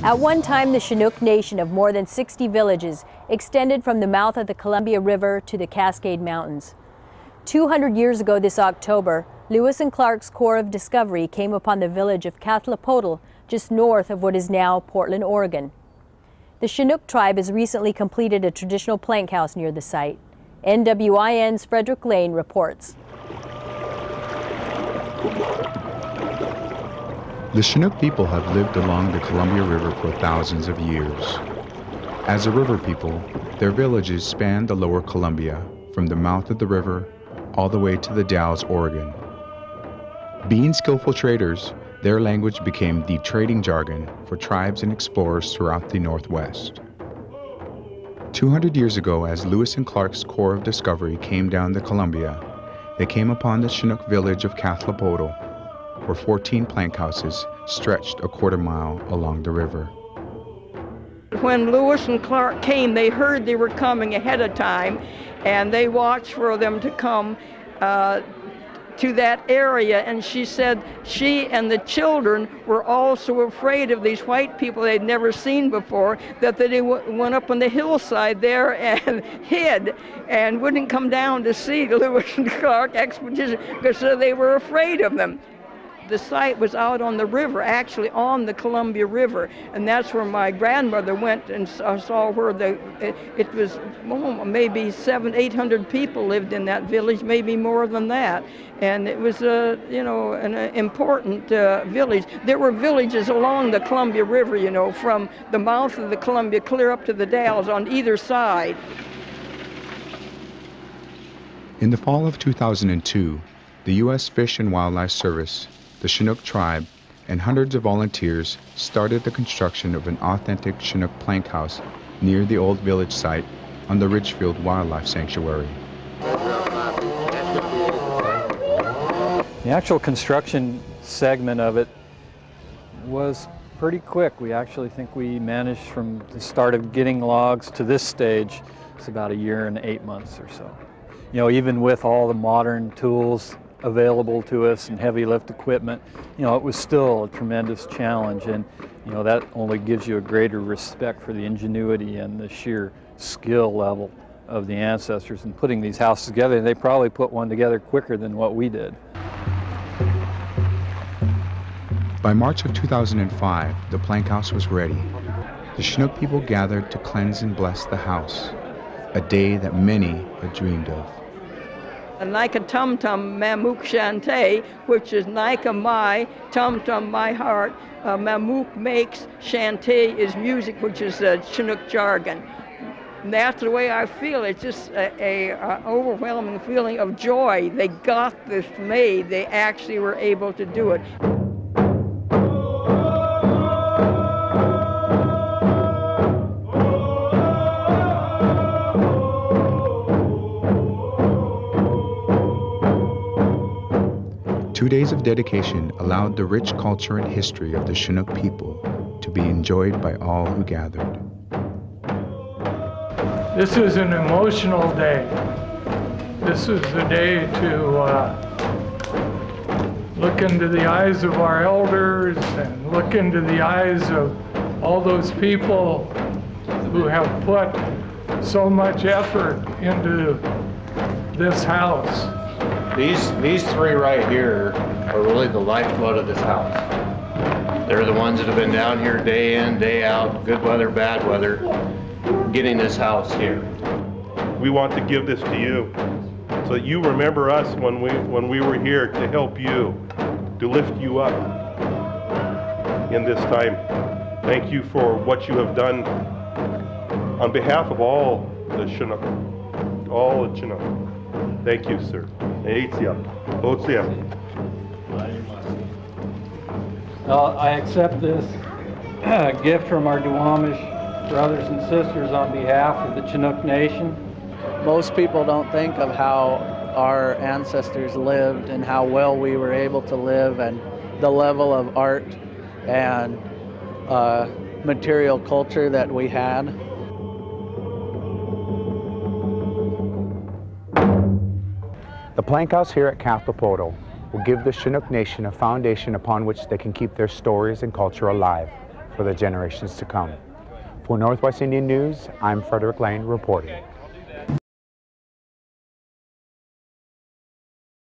At one time, the Chinook Nation of more than 60 villages extended from the mouth of the Columbia River to the Cascade Mountains. 200 years ago this October, Lewis and Clark's Corps of Discovery came upon the village of Catlapotle, just north of what is now Portland, Oregon. The Chinook tribe has recently completed a traditional plank house near the site. NWIN's Frederick Lane reports. The Chinook people have lived along the Columbia River for thousands of years. As a river people, their villages span the lower Columbia from the mouth of the river all the way to the Dalles, Oregon. Being skillful traders, their language became the trading jargon for tribes and explorers throughout the Northwest. 200 years ago, as Lewis and Clark's Corps of Discovery came down the Columbia, they came upon the Chinook village of Catlapotle, where 14 plank houses stretched a quarter-mile along the river. When Lewis and Clark came, they heard they were coming ahead of time, and they watched for them to come to that area, and she said she and the children were also afraid of these white people they'd never seen before, that they went up on the hillside there and hid and wouldn't come down to see the Lewis and Clark expedition because they were afraid of them. The site was out on the river, actually on the Columbia River, and that's where my grandmother went and saw where it was maybe 700-800 people lived in that village, maybe more than that. And it was an important village. There were villages along the Columbia River, from the mouth of the Columbia clear up to the Dalles on either side. In the fall of 2002, the U.S. Fish and Wildlife Service, the Chinook tribe, and hundreds of volunteers started the construction of an authentic Chinook plank house near the old village site on the Ridgefield Wildlife Sanctuary. The actual construction segment of it was pretty quick. We actually think we managed from the start of getting logs to this stage, it's about 1 year and 8 months or so. Even with all the modern tools available to us and heavy lift equipment, it was still a tremendous challenge, and that only gives you a greater respect for the ingenuity and the sheer skill level of the ancestors in putting these houses together. And they probably put one together quicker than what we did. By March of 2005, the plank house was ready. The Chinook people gathered to cleanse and bless the house, a day that many had dreamed of. Nika Tum Tum Mamook Shantay, which is Nika my, Tum Tum my heart. Mamook makes, Shantay is music, which is Chinook jargon. And that's the way I feel. It's just a overwhelming feeling of joy. They got this made. They actually were able to do it. Two days of dedication allowed the rich culture and history of the Chinook people to be enjoyed by all who gathered. This is an emotional day. This is the day to look into the eyes of our elders and look into the eyes of all those people who have put so much effort into this house. These three right here are really the lifeblood of this house. They're the ones that have been down here day in, day out, good weather, bad weather, getting this house here. We want to give this to you so that you remember us when we were here to help you, to lift you up in this time. Thank you for what you have done on behalf of all the Chinook, all the Chinook. Thank you, sir. I accept this gift from our Duwamish brothers and sisters on behalf of the Chinook Nation. Most people don't think of how our ancestors lived and how well we were able to live and the level of art and material culture that we had. The plank house here at Catlapotle will give the Chinook Nation a foundation upon which they can keep their stories and culture alive for the generations to come. For Northwest Indian News, I'm Frederick Lane reporting.